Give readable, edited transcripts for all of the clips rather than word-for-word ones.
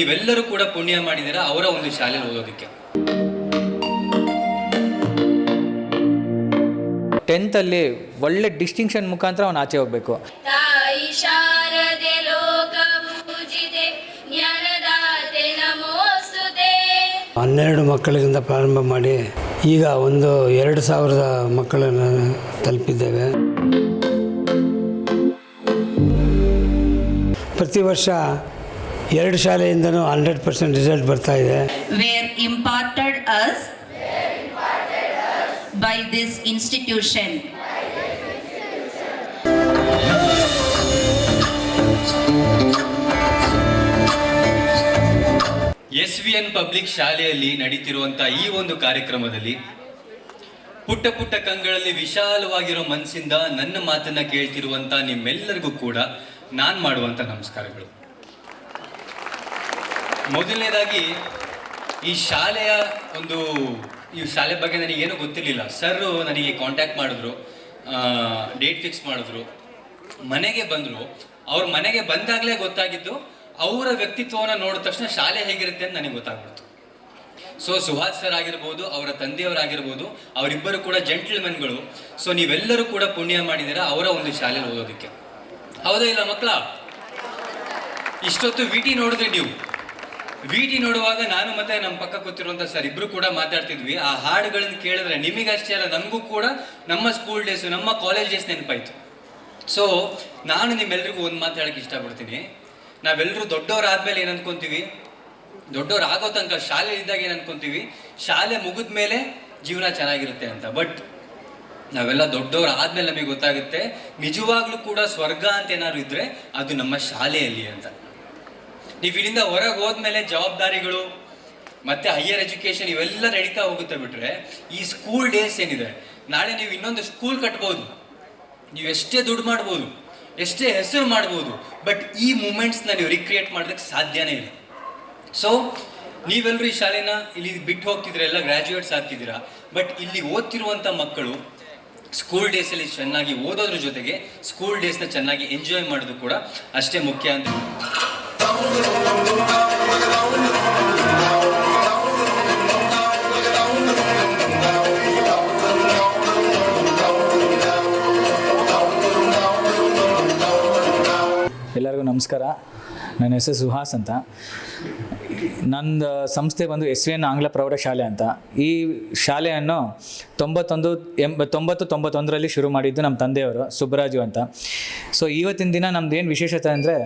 ನೀವೆಲ್ಲರೂ ಕೂಡ ಪುಣ್ಯ ಮಾಡಿದ್ದೀರಾ ಅವರ ಒಂದು ಶಾಲೆಯಲ್ಲಿ ಓದೋದಕ್ಕೆ. 10th ಅಲ್ಲಿ ಒಳ್ಳೆ ಡಿಸ್ಟಿಂಕ್ಷನ್ ಮುಖಾಂತರ ಅವನು ಆಚೆ ಹೋಗಬೇಕು. 12 ಮಕ್ಕಳಿಂದ ಪ್ರಾರಂಭ ಮಾಡಿ ಈಗ 2,000 ಮಕ್ಕಳನ್ನು ತಲುಪಿದ್ದೇವೆ. ಪ್ರತಿ ವರ್ಷ 2 ಶಾಲೆಯಿಂದನೂ 100% ರಿಸಲ್ಟ್ ಬರ್ತಾ ಇದೆ. Were imparted us by this institution. SVN public ಶಾಲೆಯಲ್ಲಿ ನಡೀತಿರುವಂಥ ಈ ಒಂದು ಕಾರ್ಯಕ್ರಮದಲ್ಲಿ ಪುಟ್ಟ ಪುಟ್ಟ ಕಂಗಳಲ್ಲಿ ವಿಶಾಲವಾಗಿರೋ ಮನಸ್ಸಿಂದ ನನ್ನ ಮಾತನ್ನ ಕೇಳ್ತಿರುವಂಥ ನಿಮ್ಮೆಲ್ಲರಿಗೂ ಕೂಡ ನಾನು ಮಾಡುವಂಥ ನಮಸ್ಕಾರಗಳು. ಮೊದಲನೇದಾಗಿ ಈ ಶಾಲೆಯ ಈ ಶಾಲೆ ಬಗ್ಗೆ ನನಗೇನು ಗೊತ್ತಿರಲಿಲ್ಲ. ಸರ್ ನನಗೆ ಕಾಂಟ್ಯಾಕ್ಟ್ ಮಾಡಿದ್ರು, ಡೇಟ್ ಫಿಕ್ಸ್ ಮಾಡಿದ್ರು, ಮನೆಗೆ ಬಂದರು. ಅವ್ರ ಮನೆಗೆ ಬಂದಾಗಲೇ ಗೊತ್ತಾಗಿದ್ದು ಅವರ ವ್ಯಕ್ತಿತ್ವವನ್ನು ನೋಡಿದ ತಕ್ಷಣ ಶಾಲೆ ಹೇಗಿರುತ್ತೆ ಅಂತ ನನಗೆ ಗೊತ್ತಾಗ್ಬಿಡ್ತು. ಸೊ ಸುಹಾಸ್ ಸರ್ ಆಗಿರ್ಬೋದು, ಅವರ ತಂದೆಯವರಾಗಿರ್ಬೋದು, ಅವರಿಬ್ಬರು ಕೂಡ ಜೆಂಟಲ್ಮೆನ್ಗಳು. ಸೊ ನೀವೆಲ್ಲರೂ ಕೂಡ ಪುಣ್ಯ ಮಾಡಿದ್ದೀರಾ ಅವರ ಒಂದು ಶಾಲೆಯಲ್ಲಿ ಓದೋದಕ್ಕೆ. ಹೌದಾ ಇಲ್ಲ ಮಕ್ಕಳ? ಇಷ್ಟೊತ್ತು VT ನೋಡಿದ್ರಿ ನೀವು. VT ನೋಡುವಾಗ ನಾನು ಮತ್ತೆ ನಮ್ಮ ಪಕ್ಕ ಕೂತಿರುವಂಥ ಸರ್ ಇಬ್ಬರು ಕೂಡ ಮಾತಾಡ್ತಿದ್ವಿ. ಆ ಹಾಡುಗಳನ್ನು ಕೇಳಿದ್ರೆ ನಿಮಗಷ್ಟೇ ಅಲ್ಲ, ನಮಗೂ ಕೂಡ ನಮ್ಮ ಸ್ಕೂಲ್ ಡೇಸು, ನಮ್ಮ ಕಾಲೇಜ್ ಡೇಸ್ ನೆನಪಾಯಿತು. ಸೊ ನಾನು ನಿಮ್ಮೆಲ್ರಿಗೂ ಒಂದು ಮಾತು ಹೇಳಕ್ಕೆ ಇಷ್ಟಪಡ್ತೀನಿ. ನಾವೆಲ್ಲರೂ ದೊಡ್ಡವರಾದ್ಮೇಲೆ ಏನು ಅನ್ಕೊಂತೀವಿ, ದೊಡ್ಡವ್ರು ಆಗೋ ತನಕ ಶಾಲೆ ಇದ್ದಾಗ ಏನು ಅನ್ಕೊಂತೀವಿ, ಶಾಲೆ ಮುಗಿದ ಮೇಲೆ ಜೀವನ ಚೆನ್ನಾಗಿರುತ್ತೆ ಅಂತ. ಬಟ್ ನಾವೆಲ್ಲ ದೊಡ್ಡವ್ರು ಆದ್ಮೇಲೆ ನಮಗೆ ಗೊತ್ತಾಗುತ್ತೆ ನಿಜವಾಗ್ಲೂ ಕೂಡ ಸ್ವರ್ಗ ಅಂತ ಏನಾದ್ರು ಇದ್ರೆ ಅದು ನಮ್ಮ ಶಾಲೆಯಲ್ಲಿ ಅಂತ. ನೀವು ಇಲ್ಲಿಂದ ಹೊರಗೆ ಹೋದ್ಮೇಲೆ ಜವಾಬ್ದಾರಿಗಳು ಮತ್ತೆ ಹೈಯರ್ ಎಜುಕೇಶನ್ ಇವೆಲ್ಲ ನಡೀತಾ ಹೋಗುತ್ತೆ. ಬಿಟ್ರೆ ಈ ಸ್ಕೂಲ್ ಡೇಸ್ ಏನಿದೆ, ನಾಳೆ ನೀವು ಇನ್ನೊಂದು ಸ್ಕೂಲ್ ಕಟ್ಬೋದು, ನೀವು ಎಷ್ಟೇ ದುಡ್ಡು ಮಾಡ್ಬೋದು, ಎಷ್ಟೇ ಹೆಸರು ಮಾಡ್ಬೋದು, ಬಟ್ ಈ ಮೂಮೆಂಟ್ಸ್ನ ನೀವು ರಿಕ್ರಿಯೇಟ್ ಮಾಡೋದಕ್ಕೆ ಸಾಧ್ಯನೇ ಇಲ್ಲ. ಸೊ ನೀವೆಲ್ಲರೂ ಈ ಶಾಲೆನ ಇಲ್ಲಿ ಬಿಟ್ಟು ಹೋಗ್ತಿದ್ರೆ, ಎಲ್ಲ ಗ್ರ್ಯಾಜುಯೇಟ್ಸ್ ಆಗ್ತಿದ್ದೀರಾ. ಬಟ್ ಇಲ್ಲಿ ಓದ್ತಿರುವಂಥ ಮಕ್ಕಳು ಸ್ಕೂಲ್ ಡೇಸಲ್ಲಿ ಚೆನ್ನಾಗಿ ಓದೋದ್ರ ಜೊತೆಗೆ ಸ್ಕೂಲ್ ಡೇಸ್ನ ಚೆನ್ನಾಗಿ ಎಂಜಾಯ್ ಮಾಡೋದು ಕೂಡ ಅಷ್ಟೇ ಮುಖ್ಯ ಅಂತ. ಎಲ್ಲರಿಗೂ ನಮಸ್ಕಾರ. ನನ್ನ ಹೆಸರು ಸುಹಾಸ್ ಅಂತ. ನನ್ನ ಸಂಸ್ಥೆ ಬಂದು SVN ಆಂಗ್ಲ ಪ್ರೌಢಶಾಲೆ ಅಂತ. ಈ ಶಾಲೆಯನ್ನು 91 ಶುರು ಮಾಡಿದ್ದು ನಮ್ಮ ತಂದೆಯವರು ಸುಬ್ಬರಾಜು ಅಂತ. ಸೊ ಇವತ್ತಿನ ದಿನ ನಮ್ಮದೇನು ವಿಶೇಷತೆ ಅಂದರೆ,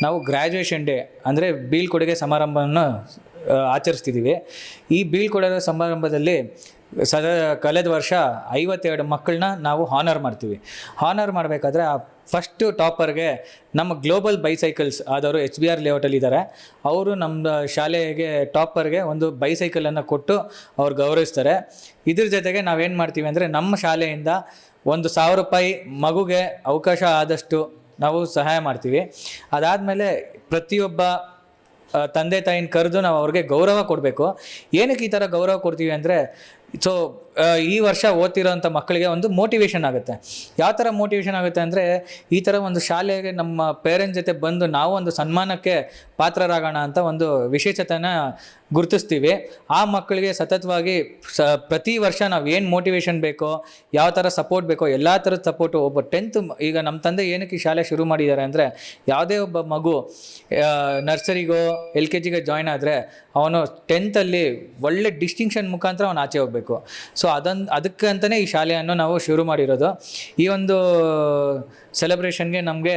ನಾವು ಗ್ರ್ಯಾಜುಯೇಷನ್ ಡೇ ಅಂದರೆ ಬೀಳ್ಕೊಡುಗೆ ಸಮಾರಂಭವನ್ನು ಆಚರಿಸ್ತಿದ್ದೀವಿ. ಈ ಬೀಳ್ಕೊಡುಗೆ ಸಮಾರಂಭದಲ್ಲಿ ಕಳೆದ ವರ್ಷ 52 ಮಕ್ಕಳನ್ನ ನಾವು ಹಾನರ್ ಮಾಡ್ತೀವಿ. ಹಾನರ್ ಮಾಡಬೇಕಾದ್ರೆ ಆ ಫಸ್ಟು ಟಾಪರ್ಗೆ ನಮ್ಮ ಗ್ಲೋಬಲ್ ಬೈಸೈಕಲ್ಸ್ ಆದವರು HBR ಲೇಔಟಲ್ಲಿ ಇದ್ದಾರೆ. ಅವರು ನಮ್ಮ ಶಾಲೆಗೆ ಟಾಪರ್ಗೆ ಒಂದು ಬೈಸೈಕಲನ್ನು ಕೊಟ್ಟು ಅವ್ರು ಗೌರವಿಸ್ತಾರೆ. ಇದ್ರ ಜೊತೆಗೆ ನಾವೇನು ಮಾಡ್ತೀವಿ ಅಂದರೆ, ನಮ್ಮ ಶಾಲೆಯಿಂದ 1,000 ರೂಪಾಯಿ ಮಗುಗೆ ಅವಕಾಶ ಆದಷ್ಟು ನಾವು ಸಹಾಯ ಮಾಡ್ತೀವಿ. ಅದಾದಮೇಲೆ ಪ್ರತಿಯೊಬ್ಬ ತಂದೆ ತಾಯಿನ ಕರೆದು ನಾವು ಅವ್ರಿಗೆ ಗೌರವ ಕೊಡಬೇಕು. ಏನಕ್ಕೆ ಈ ಥರ ಗೌರವ ಕೊಡ್ತೀವಿ ಅಂದರೆ, ಸೊ ಈ ವರ್ಷ ಓದ್ತಿರೋಂಥ ಮಕ್ಕಳಿಗೆ ಒಂದು ಮೋಟಿವೇಶನ್ ಆಗುತ್ತೆ. ಯಾವ ಥರ ಮೋಟಿವೇಶನ್ ಆಗುತ್ತೆ ಅಂದರೆ, ಈ ಥರ ಒಂದು ಶಾಲೆಗೆ ನಮ್ಮ ಪೇರೆಂಟ್ಸ್ ಜೊತೆ ಬಂದು ನಾವು ಒಂದು ಸನ್ಮಾನಕ್ಕೆ ಪಾತ್ರರಾಗೋಣ ಅಂತ ಒಂದು ವಿಶೇಷತೆನ ಗುರುತಿಸ್ತೀವಿ. ಆ ಮಕ್ಕಳಿಗೆ ಸತತವಾಗಿ ಪ್ರತಿ ವರ್ಷ ನಾವು ಏನು ಮೋಟಿವೇಶನ್ ಬೇಕೋ, ಯಾವ ಥರ ಸಪೋರ್ಟ್ ಬೇಕೋ ಎಲ್ಲ ಥರದ ಸಪೋರ್ಟು. ಒಬ್ಬ 10th ಈಗ ನಮ್ಮ ತಂದೆ ಏನಕ್ಕೆ ಈ ಶಾಲೆ ಶುರು ಮಾಡಿದ್ದಾರೆ ಅಂದರೆ, ಯಾವುದೇ ಒಬ್ಬ ಮಗು ನರ್ಸರಿಗೋ LKGಗೆ ಜಾಯ್ನ್ ಆದರೆ ಅವನು 10th ಅಲ್ಲಿ ಒಳ್ಳೆ ಡಿಸ್ಟಿಂಕ್ಷನ್ ಮುಖಾಂತರ ಅವನು ಆಚೆ ಹೋಗಬೇಕು. ಸೊ ಅದಕ್ಕೆ ಅಂತಲೇ ಈ ಶಾಲೆಯನ್ನು ನಾವು ಶುರು ಮಾಡಿರೋದು. ಈ ಒಂದು ಸೆಲೆಬ್ರೇಷನ್ಗೆ ನಮಗೆ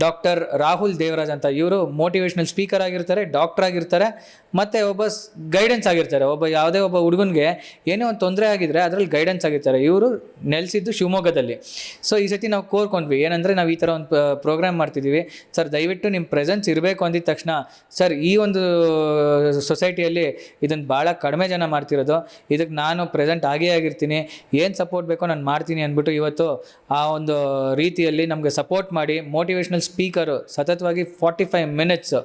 ಡಾಕ್ಟರ್ ರಾಹುಲ್ ದೇವರಾಜ್ ಅಂತ, ಇವರು ಮೋಟಿವೇಶ್ನಲ್ ಸ್ಪೀಕರ್ ಆಗಿರ್ತಾರೆ, ಡಾಕ್ಟರ್ ಆಗಿರ್ತಾರೆ, ಮತ್ತು ಒಬ್ಬ ಗೈಡೆನ್ಸ್ ಆಗಿರ್ತಾರೆ. ಯಾವುದೇ ಒಬ್ಬ ಹುಡುಗನಿಗೆ ಏನೇ ಒಂದು ತೊಂದರೆ ಆಗಿದ್ರೆ ಅದರಲ್ಲಿ ಗೈಡೆನ್ಸ್ ಆಗಿರ್ತಾರೆ. ಇವರು ನೆಲೆಸಿದ್ದು ಶಿವಮೊಗ್ಗದಲ್ಲಿ. ಸೊ ಈ ಸತಿ ನಾವು ಕೋರ್ಕೊಂಡ್ವಿ ಏನಂದರೆ, ನಾವು ಈ ಥರ ಒಂದು ಪ್ರೋಗ್ರಾಮ್ ಮಾಡ್ತಿದ್ದೀವಿ ಸರ್, ದಯವಿಟ್ಟು ನಿಮ್ಮ ಪ್ರೆಸೆನ್ಸ್ ಇರಬೇಕು ಅಂದಿದ ತಕ್ಷಣ, ಸರ್ ಈ ಒಂದು ಸೊಸೈಟಿಯಲ್ಲಿ ಇದನ್ನು ಭಾಳ ಕಡಿಮೆ ಜನ ಮಾಡ್ತಿರೋದು, ಇದಕ್ಕೆ ನಾನು ಪ್ರೆಸೆಂಟ್ ಆಗೇ ಆಗಿರ್ತೀನಿ, ಏನು ಸಪೋರ್ಟ್ ಬೇಕೋ ನಾನು ಮಾಡ್ತೀನಿ ಅಂದ್ಬಿಟ್ಟು ಇವತ್ತು ಆ ಒಂದು ರೀತಿಯಲ್ಲಿ ನಮಗೆ ಸಪೋರ್ಟ್ ಮಾಡಿ ಮೋಟಿವೇಶ್ನಲ್ ಸ್ಪೀಕರು ಸತತವಾಗಿ 45 ಮಿನಿಟ್ಸ್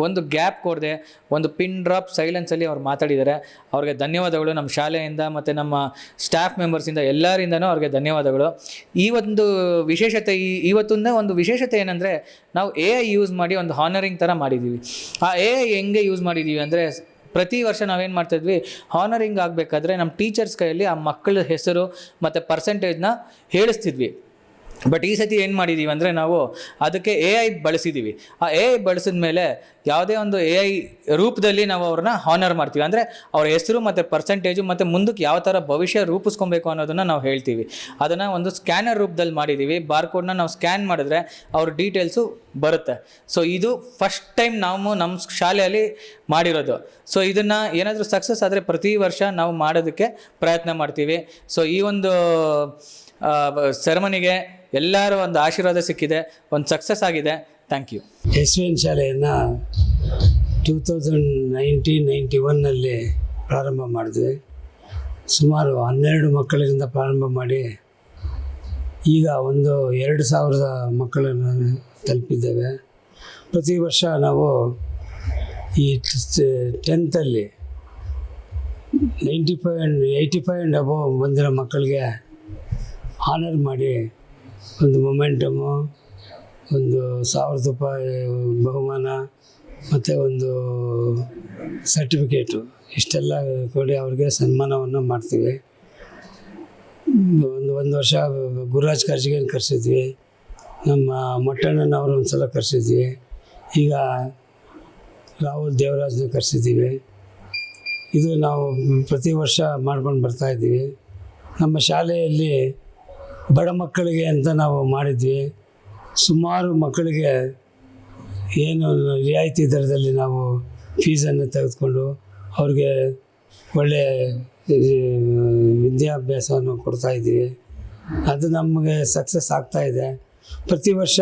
ಒಂದು ಗ್ಯಾಪ್ ಕೊಡದೆ ಒಂದು ಪಿನ್ ಡ್ರಾಪ್ ಸೈಲೆನ್ಸಲ್ಲಿ ಅವ್ರು ಮಾತಾಡಿದ್ದಾರೆ. ಅವ್ರಿಗೆ ಧನ್ಯವಾದಗಳು ನಮ್ಮ ಶಾಲೆಯಿಂದ ಮತ್ತು ನಮ್ಮ ಸ್ಟಾಫ್ ಮೆಂಬರ್ಸಿಂದ ಎಲ್ಲರಿಂದನೂ ಅವ್ರಿಗೆ ಧನ್ಯವಾದಗಳು. ಈ ಒಂದು ವಿಶೇಷತೆ ಇವತ್ತಿನ ಒಂದು ವಿಶೇಷತೆ ಏನಂದರೆ ನಾವು AI ಯೂಸ್ ಮಾಡಿ ಒಂದು ಹಾನರಿಂಗ್ ಥರ ಮಾಡಿದ್ದೀವಿ. ಆ AI ಹೆಂಗೆ ಯೂಸ್ ಮಾಡಿದ್ದೀವಿ ಅಂದರೆ ಪ್ರತಿ ವರ್ಷ ನಾವೇನು ಮಾಡ್ತಾಯಿದ್ವಿ, ಹಾನರಿಂಗ್ ಆಗಬೇಕಾದ್ರೆ ನಮ್ಮ ಟೀಚರ್ಸ್ ಕೈಯಲ್ಲಿ ಆ ಮಕ್ಕಳ ಹೆಸರು ಮತ್ತು ಪರ್ಸೆಂಟೇಜ್ನ ಹೇಳಿಸ್ತಿದ್ವಿ. ಬಟ್ ಈ ಸತಿ ಏನು ಮಾಡಿದ್ದೀವಿ ಅಂದರೆ ನಾವು ಅದಕ್ಕೆ AI ಬಳಸಿದ್ದೀವಿ. ಆ AI ಬಳಸಿದ ಮೇಲೆ ಯಾವುದೇ ಒಂದು AI ರೂಪದಲ್ಲಿ ನಾವು ಅವ್ರನ್ನ ಹಾನರ್ ಮಾಡ್ತೀವಿ. ಅಂದರೆ ಅವ್ರ ಹೆಸರು ಮತ್ತು ಪರ್ಸೆಂಟೇಜು ಮತ್ತು ಮುಂದಕ್ಕೆ ಯಾವ ಥರ ಭವಿಷ್ಯ ರೂಪಿಸ್ಕೊಬೇಕು ಅನ್ನೋದನ್ನು ನಾವು ಹೇಳ್ತೀವಿ. ಅದನ್ನು ಒಂದು ಸ್ಕ್ಯಾನರ್ ರೂಪದಲ್ಲಿ ಮಾಡಿದ್ದೀವಿ. ಬಾರ್ಕೋಡ್ನ ನಾವು ಸ್ಕ್ಯಾನ್ ಮಾಡಿದ್ರೆ ಅವ್ರ ಡೀಟೇಲ್ಸು ಬರುತ್ತೆ. ಸೊ ಇದು ಫಸ್ಟ್ ಟೈಮ್ ನಾವು ನಮ್ಮ ಶಾಲೆಯಲ್ಲಿ ಮಾಡಿರೋದು. ಸೊ ಇದನ್ನು ಏನಾದರೂ ಸಕ್ಸಸ್ ಆದರೆ ಪ್ರತಿ ವರ್ಷ ನಾವು ಮಾಡೋದಕ್ಕೆ ಪ್ರಯತ್ನ ಮಾಡ್ತೀವಿ. ಸೊ ಈ ಒಂದು ಸೆರೆಮನಿಗೆ ಎಲ್ಲರೂ ಒಂದು ಆಶೀರ್ವಾದ ಸಿಕ್ಕಿದೆ, ಒಂದು ಸಕ್ಸಸ್ ಆಗಿದೆ. Thank you. SVN ಶಾಲೆಯನ್ನು 2091ನಲ್ಲಿ ಪ್ರಾರಂಭ ಮಾಡಿದ್ವಿ. ಸುಮಾರು 12 ಮಕ್ಕಳಿಂದ ಪ್ರಾರಂಭ ಮಾಡಿ ಈಗ ಒಂದು 2000 ಮಕ್ಕಳನ್ನು ತಲುಪಿದ್ದೇವೆ. ಪ್ರತಿ ವರ್ಷ ನಾವು ಈ 10th 85 ಆ್ಯಂಡ್ ಅಬೋವ್ ಬಂದಿರೋ ಮಕ್ಕಳಿಗೆ ಆನರ್ ಮಾಡಿ ಒಂದು ಮೊಮೆಂಟಮು, ಒಂದು ₹1000 ಬಹುಮಾನ ಮತ್ತು ಒಂದು ಸರ್ಟಿಫಿಕೇಟು ಇಷ್ಟೆಲ್ಲ ಕೊಡಿ ಅವ್ರಿಗೆ ಸನ್ಮಾನವನ್ನು ಮಾಡ್ತೀವಿ. ಒಂದು ವರ್ಷ ಗುರುರಾಜ್ ಕರ್ಜಿಗೆ ಕರೆಸಿದ್ವಿ, ನಮ್ಮ ಮೊಟ್ಟಣ್ಣನವರು ಒಂದು ಸಲ ಕರೆಸಿದ್ವಿ, ಈಗ ರಾಹುಲ್ ದೇವರಾಜ್ನ ಕರೆಸಿದ್ದೀವಿ. ಇದು ನಾವು ಪ್ರತಿ ವರ್ಷ ಮಾಡ್ಕೊಂಡು ಬರ್ತಾಯಿದ್ದೀವಿ. ನಮ್ಮ ಶಾಲೆಯಲ್ಲಿ ಬಡ ಮಕ್ಕಳಿಗೆ ಅಂತ ನಾವು ಮಾಡಿದ್ವಿ. ಸುಮಾರು ಮಕ್ಕಳಿಗೆ ಏನು ರಿಯಾಯಿತಿ ದರದಲ್ಲಿ ನಾವು ಫೀಸನ್ನು ತೆಗೆದುಕೊಂಡು ಅವ್ರಿಗೆ ಒಳ್ಳೆಯ ವಿದ್ಯಾಭ್ಯಾಸವನ್ನು ಕೊಡ್ತಾಯಿದ್ದೀವಿ. ಅದು ನಮಗೆ ಸಕ್ಸಸ್ ಆಗ್ತಾಯಿದೆ. ಪ್ರತಿ ವರ್ಷ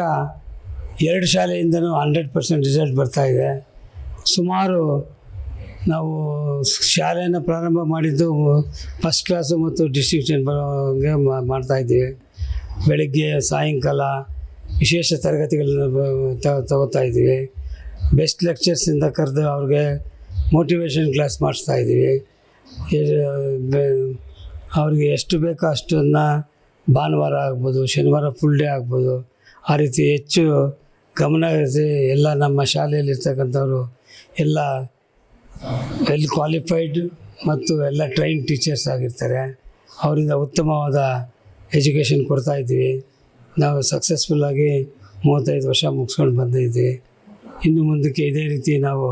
2 ಶಾಲೆಯಿಂದನೂ 100% ರಿಸಲ್ಟ್ ಬರ್ತಾಯಿದೆ. ಸುಮಾರು ನಾವು ಶಾಲೆಯನ್ನು ಪ್ರಾರಂಭ ಮಾಡಿದ್ದು ಫಸ್ಟ್ ಕ್ಲಾಸು ಮತ್ತು ಡಿಸ್ಟಿಂಕ್ಷನ್ ಬರೋಂಗೆ ಮಾಡ್ತಾಯಿದ್ದೀವಿ. ಬೆಳಗ್ಗೆ ಸಾಯಂಕಾಲ ವಿಶೇಷ ತರಗತಿಗಳನ್ನ ತಗೋತಾ ಇದ್ದೀವಿ. ಬೆಸ್ಟ್ ಲೆಕ್ಚರ್ಸಿಂದ ಕರೆದು ಅವ್ರಿಗೆ ಮೋಟಿವೇಶನ್ ಕ್ಲಾಸ್ ಮಾಡಿಸ್ತಾಯಿದ್ದೀವಿ. ಅವ್ರಿಗೆ ಎಷ್ಟು ಬೇಕೋ ಅಷ್ಟನ್ನು ಭಾನುವಾರ ಆಗ್ಬೋದು, ಶನಿವಾರ ಫುಲ್ ಡೇ ಆಗ್ಬೋದು, ಆ ರೀತಿ ಹೆಚ್ಚು ಗಮನ ಇರಿಸಿ ಎಲ್ಲ ನಮ್ಮ ಶಾಲೆಯಲ್ಲಿರ್ತಕ್ಕಂಥವ್ರು ಎಲ್ಲ ವೆಲ್ ಕ್ವಾಲಿಫೈಡ್ ಮತ್ತು ಎಲ್ಲ ಟ್ರೈನ್ ಟೀಚರ್ಸ್ ಆಗಿರ್ತಾರೆ. ಅವರಿಂದ ಉತ್ತಮವಾದ ಎಜುಕೇಷನ್ ಕೊಡ್ತಾಯಿದ್ದೀವಿ. ನಾವು ಸಕ್ಸಸ್ಫುಲ್ಲಾಗಿ 35 ವರ್ಷ ಮುಗಿಸ್ಕೊಂಡು ಬಂದಿದ್ದೀವಿ. ಇನ್ನು ಮುಂದಕ್ಕೆ ಇದೇ ರೀತಿ ನಾವು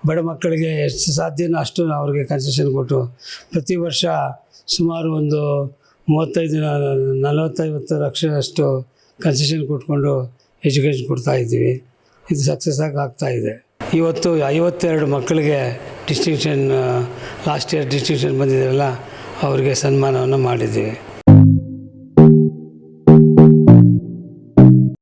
ಬಡ ಮಕ್ಕಳಿಗೆ ಎಷ್ಟು ಸಾಧ್ಯನೋ ಅಷ್ಟು ಅವ್ರಿಗೆ ಕನ್ಸೆಷನ್ ಕೊಟ್ಟು ಪ್ರತಿ ವರ್ಷ ಸುಮಾರು ಒಂದು 35-40 ಲಕ್ಷದಷ್ಟು ಕನ್ಸೆಷನ್ ಕೊಟ್ಕೊಂಡು ಎಜುಕೇಷನ್ ಕೊಡ್ತಾಯಿದ್ದೀವಿ. ಇದು ಸಕ್ಸಸ್ ಆಗ್ತಾಯಿದೆ. ಇವತ್ತು 52 ಮಕ್ಕಳಿಗೆ ಡಿಸ್ಟಿಂಕ್ಷನ್ ಲಾಸ್ಟ್ ಇಯರ್ ಡಿಸ್ಟಿಂಕ್ಷನ್ ಬಂದಿದ್ದಾರಲ್ಲ, ಅವರಿಗೆ ಸನ್ಮಾನವನ್ನು ಮಾಡಿದ್ದೀವಿ.